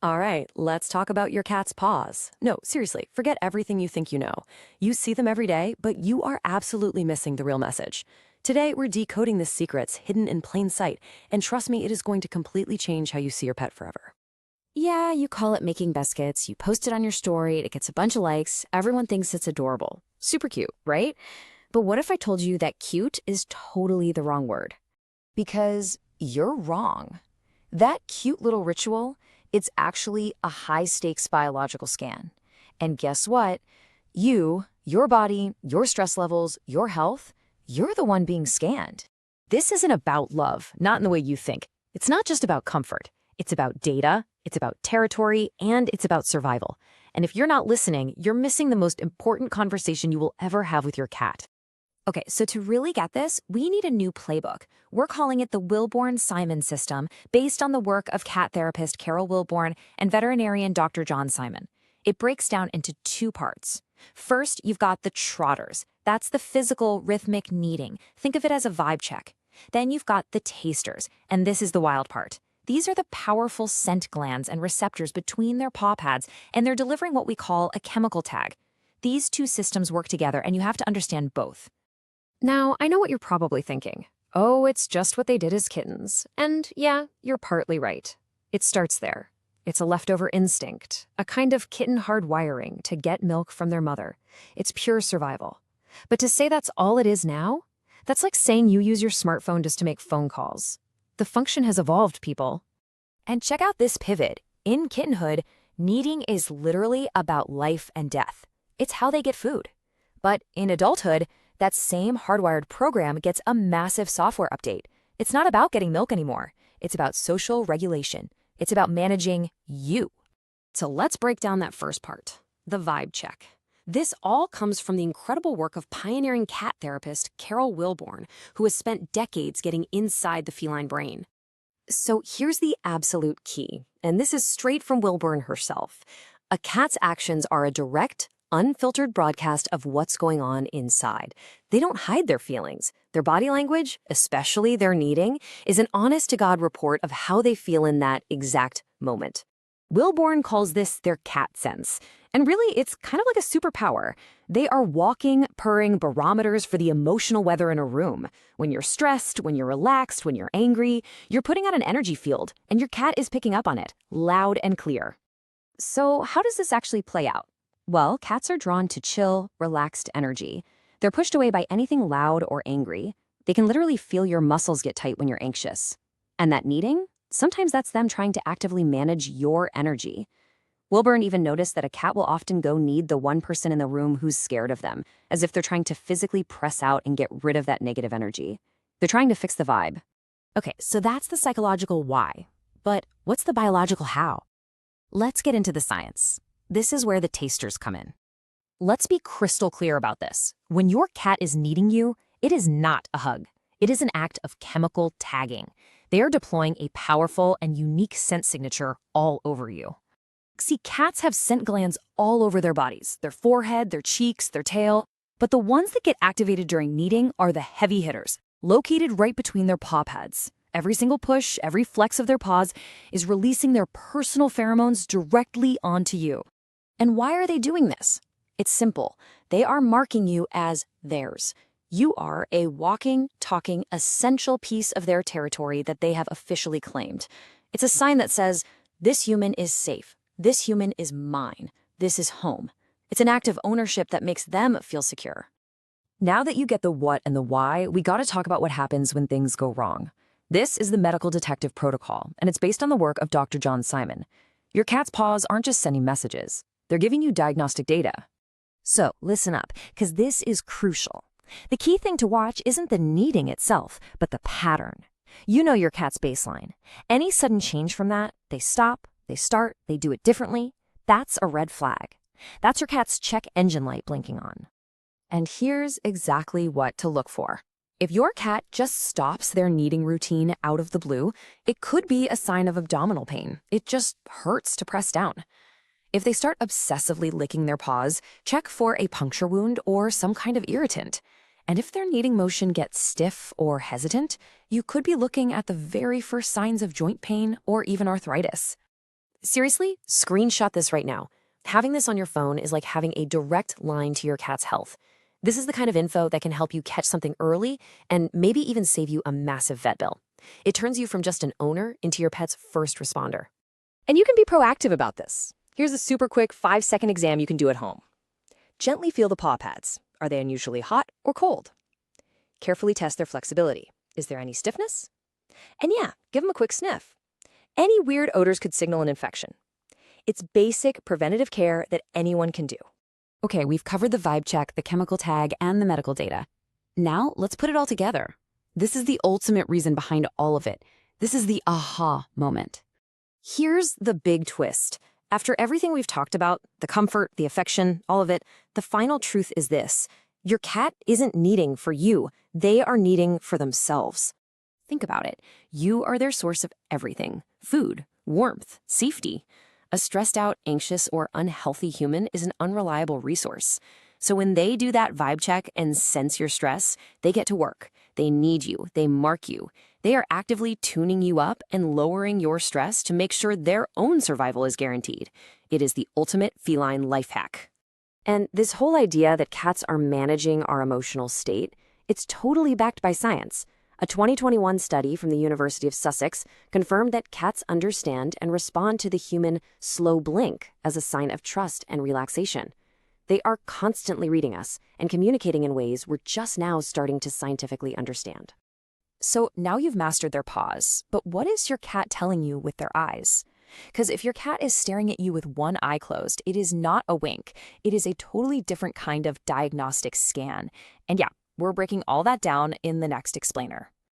All right, let's talk about your cat's paws. No, seriously, forget everything you think you know. You see them every day, but you are absolutely missing the real message. Today, we're decoding the secrets hidden in plain sight, and trust me, it is going to completely change how you see your pet forever. Yeah, you call it making biscuits, you post it on your story, it gets a bunch of likes, everyone thinks it's adorable. Super cute, right? But what if I told you that cute is totally the wrong word? Because you're wrong. That cute little ritual, it's actually a high-stakes biological scan. And guess what? You, your body, your stress levels, your health, you're the one being scanned. This isn't about love, not in the way you think. It's not just about comfort. It's about data, it's about territory, and it's about survival. And if you're not listening, you're missing the most important conversation you will ever have with your cat. Okay, so to really get this, we need a new playbook. We're calling it the Wilborn-Simon system, based on the work of cat therapist Carol Wilborn and veterinarian Dr. John Simon. It breaks down into two parts. First, you've got the Trotters. That's the physical, rhythmic kneading. Think of it as a vibe check. Then you've got the tasters, and this is the wild part. These are the powerful scent glands and receptors between their paw pads, and they're delivering what we call a chemical tag. These two systems work together, and you have to understand both. Now, I know what you're probably thinking. Oh, it's just what they did as kittens. And yeah, you're partly right. It starts there. It's a leftover instinct, a kind of kitten hardwiring to get milk from their mother. It's pure survival. But to say that's all it is now, that's like saying you use your smartphone just to make phone calls. The function has evolved, people. And check out this pivot. In kittenhood, kneading is literally about life and death. It's how they get food. But in adulthood, that same hardwired program gets a massive software update. It's not about getting milk anymore. It's about social regulation. It's about managing you. So let's break down that first part, the vibe check. This all comes from the incredible work of pioneering cat therapist Carol Wilborn, who has spent decades getting inside the feline brain. So here's the absolute key, and this is straight from Wilborn herself. A cat's actions are a direct, unfiltered broadcast of what's going on inside. They don't hide their feelings. Their body language, especially their kneading, is an honest-to-God report of how they feel in that exact moment. Wilborn calls this their cat sense. And really, it's kind of like a superpower. They are walking, purring barometers for the emotional weather in a room. When you're stressed, when you're relaxed, when you're angry, you're putting out an energy field, and your cat is picking up on it, loud and clear. So how does this actually play out? Well, cats are drawn to chill, relaxed energy. They're pushed away by anything loud or angry. They can literally feel your muscles get tight when you're anxious. And that kneading? Sometimes that's them trying to actively manage your energy. Wilburn even noticed that a cat will often go knead the one person in the room who's scared of them, as if they're trying to physically press out and get rid of that negative energy. They're trying to fix the vibe. Okay, so that's the psychological why. But what's the biological how? Let's get into the science. This is where the tasters come in. Let's be crystal clear about this. When your cat is kneading you, it is not a hug. It is an act of chemical tagging. They are deploying a powerful and unique scent signature all over you. See, cats have scent glands all over their bodies, their forehead, their cheeks, their tail. But the ones that get activated during kneading are the heavy hitters, located right between their paw pads. Every single push, every flex of their paws is releasing their personal pheromones directly onto you. And why are they doing this? It's simple. They are marking you as theirs. You are a walking, talking, essential piece of their territory that they have officially claimed. It's a sign that says, this human is safe. This human is mine. This is home. It's an act of ownership that makes them feel secure. Now that you get the what and the why, we got to talk about what happens when things go wrong. This is the medical detective protocol, and it's based on the work of Dr. John Simon. Your cat's paws aren't just sending messages. They're giving you diagnostic data. So listen up, because this is crucial. The key thing to watch isn't the kneading itself, but the pattern. You know your cat's baseline. Any sudden change from that, they stop, they start, they do it differently, that's a red flag. That's your cat's check engine light blinking on. And here's exactly what to look for. If your cat just stops their kneading routine out of the blue, it could be a sign of abdominal pain. It just hurts to press down. If they start obsessively licking their paws, check for a puncture wound or some kind of irritant. And if their kneading motion gets stiff or hesitant, you could be looking at the very first signs of joint pain or even arthritis. Seriously, screenshot this right now. Having this on your phone is like having a direct line to your cat's health. This is the kind of info that can help you catch something early and maybe even save you a massive vet bill. It turns you from just an owner into your pet's first responder. And you can be proactive about this. Here's a super quick 5-second exam you can do at home. Gently feel the paw pads. Are they unusually hot or cold? Carefully test their flexibility. Is there any stiffness? And yeah, give them a quick sniff. Any weird odors could signal an infection. It's basic preventative care that anyone can do. Okay, we've covered the vibe check, the chemical tag, and the medical data. Now, let's put it all together. This is the ultimate reason behind all of it. This is the aha moment. Here's the big twist. After everything we've talked about, the comfort, the affection, all of it, the final truth is this. Your cat isn't needing for you. They are needing for themselves. Think about it. You are their source of everything. Food, warmth, safety. A stressed out, anxious, or unhealthy human is an unreliable resource. So when they do that vibe check and sense your stress, they get to work. They need you. They mark you. They are actively tuning you up and lowering your stress to make sure their own survival is guaranteed. It is the ultimate feline life hack. And this whole idea that cats are managing our emotional state, it's totally backed by science. A 2021 study from the University of Sussex confirmed that cats understand and respond to the human slow blink as a sign of trust and relaxation. They are constantly reading us and communicating in ways we're just now starting to scientifically understand. So now you've mastered their paws, but what is your cat telling you with their eyes? Because if your cat is staring at you with one eye closed, it is not a wink. It is a totally different kind of diagnostic scan. And yeah, we're breaking all that down in the next explainer.